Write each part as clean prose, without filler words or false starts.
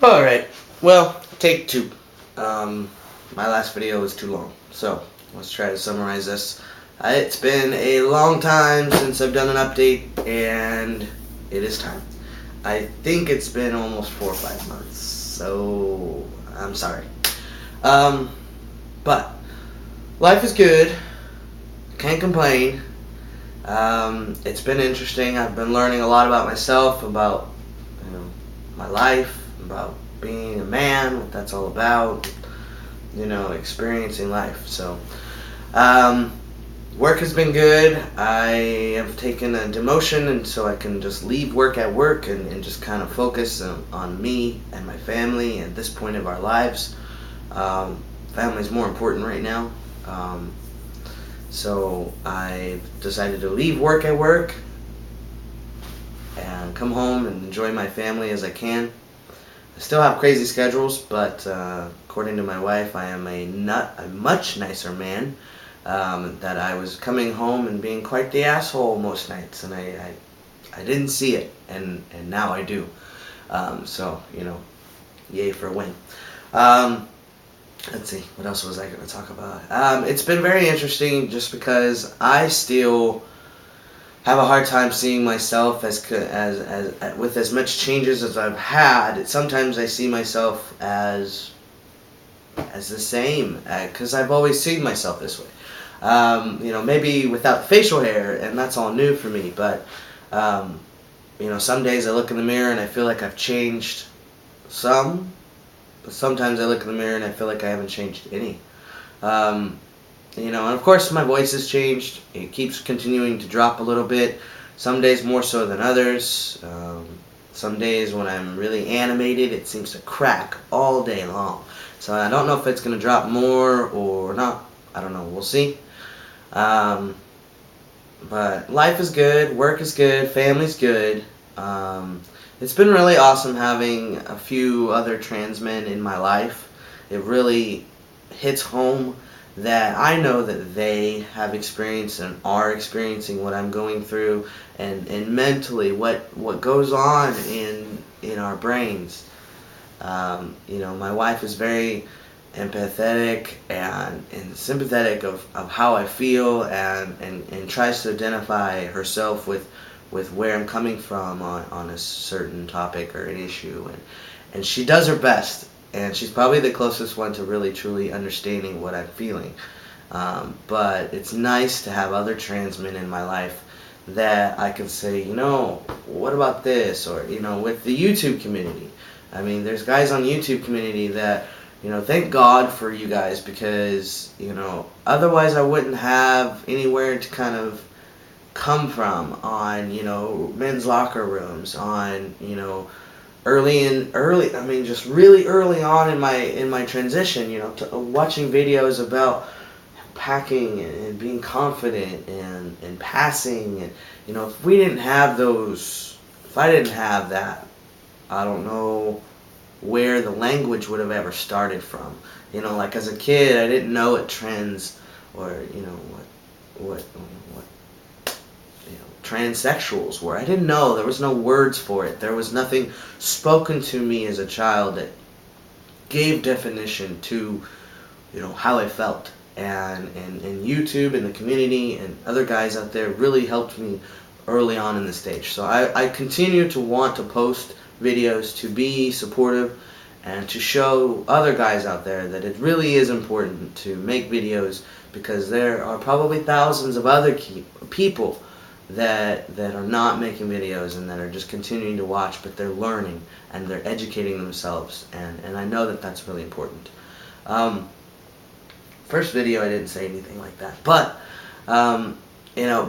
Alright, well, take two. My last video was too long, so let's try to summarize this. It's been a long time since I've done an update, and it is time. I think it's been almost 4 or 5 months, so I'm sorry. But life is good. Can't complain. It's been interesting. I've been learning a lot about myself, about my life, about being a man, what that's all about, experiencing life. So, work has been good. I have taken a demotion, and so I can just leave work at work and just kind of focus on me and my family at this point of our lives. Family's more important right now. So I've decided to leave work at work and come home and enjoy my family as I can. I still have crazy schedules, but according to my wife, I am a much nicer man. That I was coming home and being quite the asshole most nights, and I didn't see it, and now I do. So yay for a win. Let's see, what else was I going to talk about? It's been very interesting just because I still have a hard time seeing myself as with as much changes as I've had. Sometimes I see myself as the same, because I've always seen myself this way. Maybe without the facial hair, and that's all new for me, but some days I look in the mirror and I feel like I've changed some. But sometimes I look in the mirror and I feel like I haven't changed any. And of course my voice has changed. It keeps continuing to drop a little bit. Some days more so than others. Some days when I'm really animated, it seems to crack all day long. So I don't know if it's going to drop more or not. I don't know. We'll see. But life is good. Work is good. Family's good. It's been really awesome having a few other trans men in my life. It really hits home that I know that they have experienced and are experiencing what I'm going through, and mentally what goes on in our brains. My wife is very empathetic and sympathetic of how I feel, and tries to identify herself with where I'm coming from on a certain topic or an issue, and she does her best, and she's probably the closest one to really truly understanding what I'm feeling. But it's nice to have other trans men in my life that I can say, what about this, or with the YouTube community. I mean, there's guys on YouTube community that, thank God for you guys, because otherwise I wouldn't have anywhere to kind of come from on men's locker rooms, on just really early on in my transition, to watching videos about packing and being confident and passing, and if I didn't have that, I don't know where the language would have ever started from. Like as a kid, I didn't know what trans, or what transsexuals were. I didn't know. There was no words for it. There was nothing spoken to me as a child that gave definition to how I felt. And YouTube and the community and other guys out there really helped me early on in the stage. So I continue to want to post videos, to be supportive, and to show other guys out there that it really is important to make videos, because there are probably thousands of other people that are not making videos and that are just continuing to watch, but they're learning and they're educating themselves, and I know that that's really important. First video I didn't say anything like that, but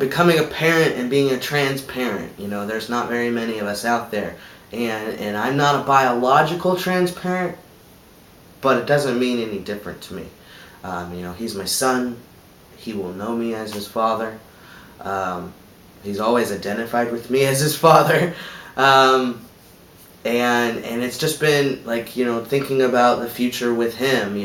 becoming a parent and being a trans parent, there's not very many of us out there, and I'm not a biological trans parent, but it doesn't mean any different to me. He's my son. He will know me as his father. He's always identified with me as his father. And it's just been like, thinking about the future with him.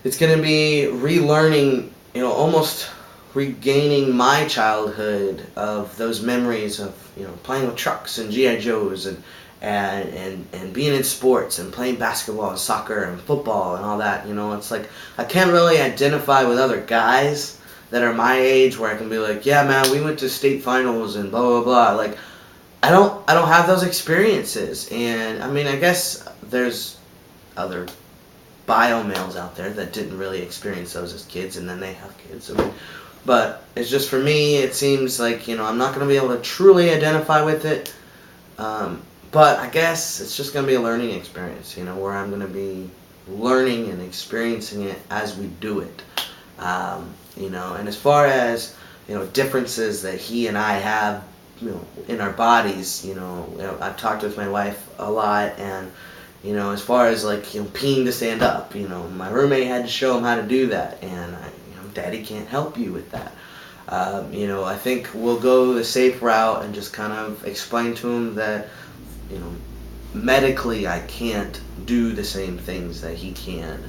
It's going to be relearning, almost regaining my childhood of those memories of playing with trucks and GI Joes and being in sports and playing basketball and soccer and football and all that. It's like I can't really identify with other guys that are my age where I can be like, yeah, man, we went to state finals and blah blah blah. Like I don't have those experiences, and I mean I guess there's other bio males out there that didn't really experience those as kids, and then they have kids. I mean, but it's just for me, it seems like I'm not going to be able to truly identify with it. But I guess it's just going to be a learning experience, where I'm going to be learning and experiencing it as we do it. And as far as differences that he and I have, in our bodies, I've talked with my wife a lot, and as far as like peeing to stand up, my roommate had to show him how to do that, and Daddy can't help you with that. I think we'll go the safe route and just kind of explain to him that medically I can't do the same things that he can,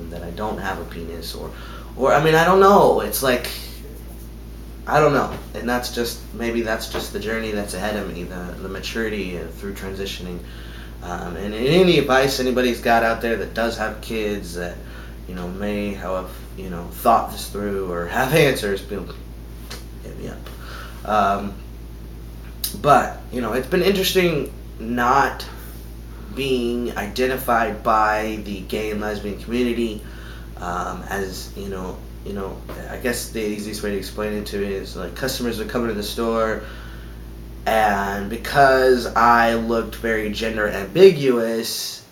that I don't have a penis, or I mean I don't know. It's like I don't know, and maybe that's just the journey that's ahead of me, the maturity through transitioning. And any advice anybody's got out there that does have kids that may have thought this through or have answers, hit me up. But it's been interesting not being identified by the gay and lesbian community, as I guess the easiest way to explain it to me is like customers would come into the store, and because I looked very gender ambiguous,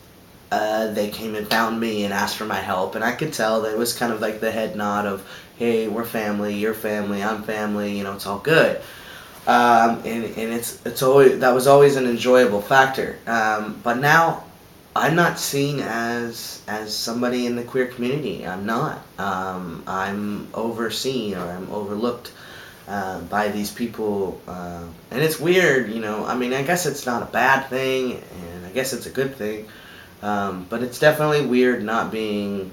they came and found me and asked for my help, and I could tell that it was kind of like the head nod of, hey, we're family, you're family, I'm family, it's all good. And it's always, that was always an enjoyable factor. But now I'm not seen as somebody in the queer community. I'm not. I'm overseen, or I'm overlooked by these people, and it's weird. I mean, I guess it's not a bad thing, and I guess it's a good thing. But it's definitely weird not being,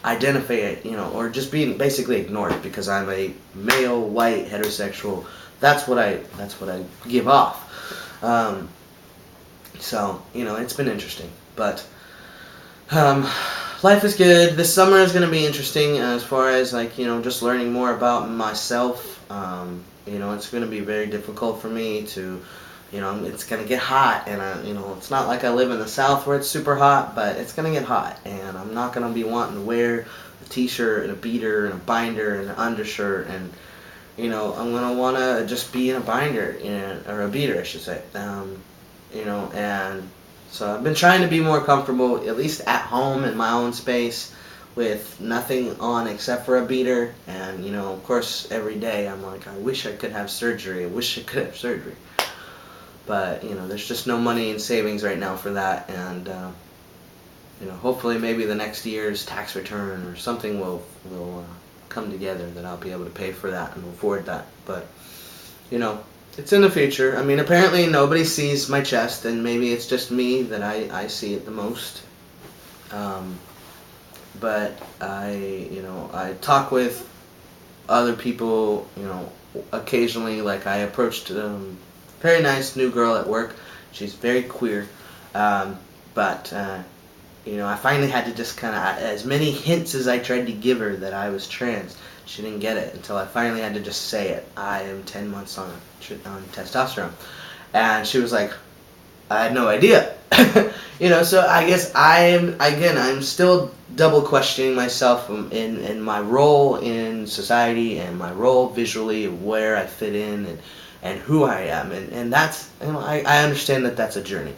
identified, or just being basically ignored because I'm a male, white, heterosexual. That's what I give off. So it's been interesting, but life is good. This summer is going to be interesting as far as just learning more about myself. It's going to be very difficult for me to. It's going to get hot, and it's not like I live in the South where it's super hot, but it's going to get hot, and I'm not going to be wanting to wear a t-shirt and a beater and a binder and an undershirt, and I'm going to want to just be in a binder, or a beater, I should say. And so I've been trying to be more comfortable, at least at home in my own space, with nothing on except for a beater, and of course every day I'm like, I wish I could have surgery, but there's just no money in savings right now for that, and hopefully maybe the next year's tax return or something will come together that I'll be able to pay for that and afford that. But it's in the future. I mean, apparently nobody sees my chest, and maybe it's just me that I see it the most. But I talk with other people, occasionally. Like I approached very nice new girl at work. She's very queer, but I finally had to just kind of, as many hints as I tried to give her that I was trans, she didn't get it until I finally had to just say it. I am 10 months on testosterone, and she was like, I had no idea. So I guess I'm still double questioning myself in my role in society and my role visually, where I fit in and who I am, and that's I understand that that's a journey,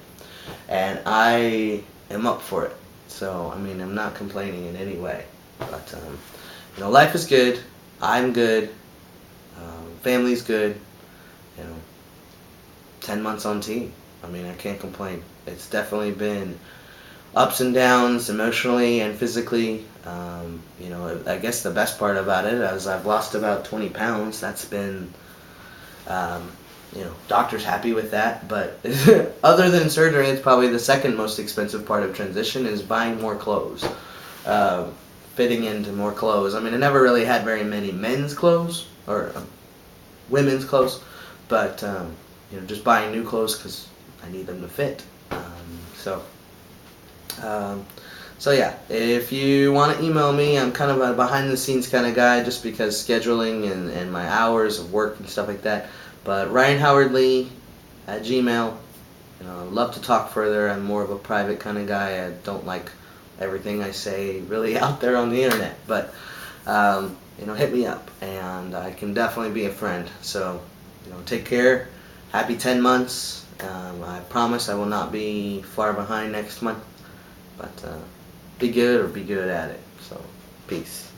and I am up for it. So I mean, I'm not complaining in any way, but life is good. I'm good. Family's good. 10 months on T. I mean, I can't complain. It's definitely been ups and downs emotionally and physically. I guess the best part about it is I've lost about 20 pounds. That's been, doctor's happy with that. But other than surgery, it's probably the second most expensive part of transition is buying more clothes. fitting into more clothes. I mean, I never really had very many men's clothes or women's clothes, but just buying new clothes because I need them to fit. So. Um, so yeah, if you want to email me, I'm kind of a behind the scenes kind of guy just because scheduling and my hours of work and stuff like that. But Ryan Howard Lee at Gmail. I'd love to talk further. I'm more of a private kind of guy. I don't like everything I say really out there on the internet. But hit me up, and I can definitely be a friend. So take care. Happy 10 months. I promise I will not be far behind next month. But be good or be good at it. So, peace.